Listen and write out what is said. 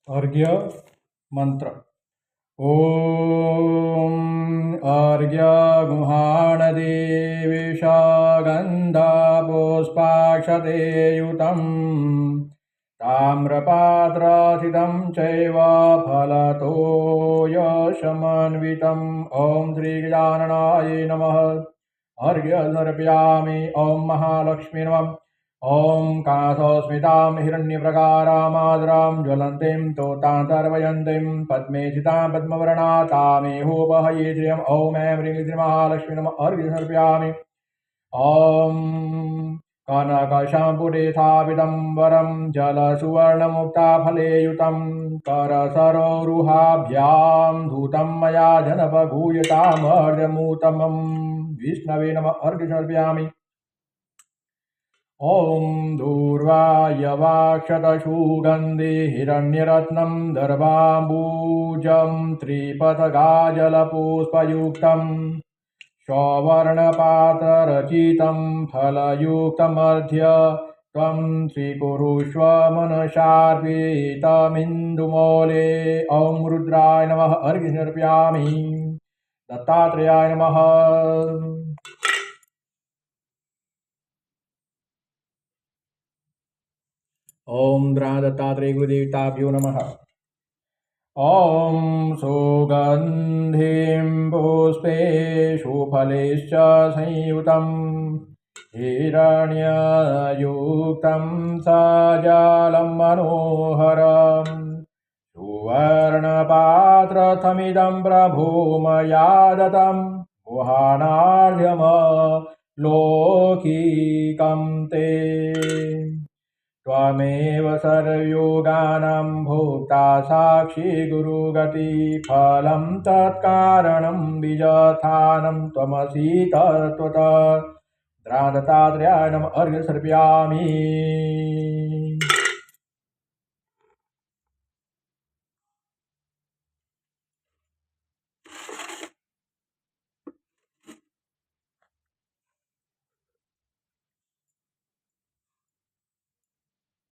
अर्घ्य मंत्र। ओम अर्घ्य गुहाणदेवेशा गन्धपुष्पाक्षते युतं ताम्रपात्राथितं चैव फलतोयशमन्वितम्। ॐ श्रीगजाननाय नमः। अर्घ्य समर्पयामि। ॐ महालक्ष्मी नमः। ॐ कासस्मितां हिरण्यप्रकारामादरां ज्वलन्तीं तोतान्तर्वयन्तीं पद्मे चितां पद्मवर्णातामेहोपहये श्रियम्। ॐ ऐं ह्रीं श्रीमहालक्ष्मी नमः। अर्घ्यं समर्पयामि। ॐ कनकशङ्कुटिस्थापितं वरं जलसुवर्णमुक्ताफलेयुतं करसरोरुहाभ्यां धूतं मया जनपभूयतामर्घ्यमुत्तमम्। विष्णवे नमः। अर्घ्यं समर्पयामि। ॐ दूर्वायवाक्षतसुगन्धि हिरण्यरत्नं दर्भाम्बूजं त्रिपथगाजलपुष्पयुक्तं सवर्णपात्ररचितं फलयुक्तमर्घ्य त्वं स्वीकुरुष्व मनसार्पितमिन्दुमौले। ॐ रुद्राय नमः। अर्घ्यं समर्पयामि। दत्तात्रेयाय नमः। ॐ दत्तात्रेय गुरुदेवताभ्यो नमः। ॐ सुगन्धिं पुष्पेषु फलेश्च संयुतं हिरण्ययुक्तं सजलं मनोहरं सुवर्णपात्रथमिदं प्रभो मया दतं गुहाणार्घ्यमलौकिकं ते। त्वमेव सर्वयोगानां भोक्ता साक्षी गुरुगति फलं तत्कारणं बीजस्थानं त्वमसि तत्त्वतः। दत्तात्रेयाय नमः। अर्घ्यं समर्पयामि।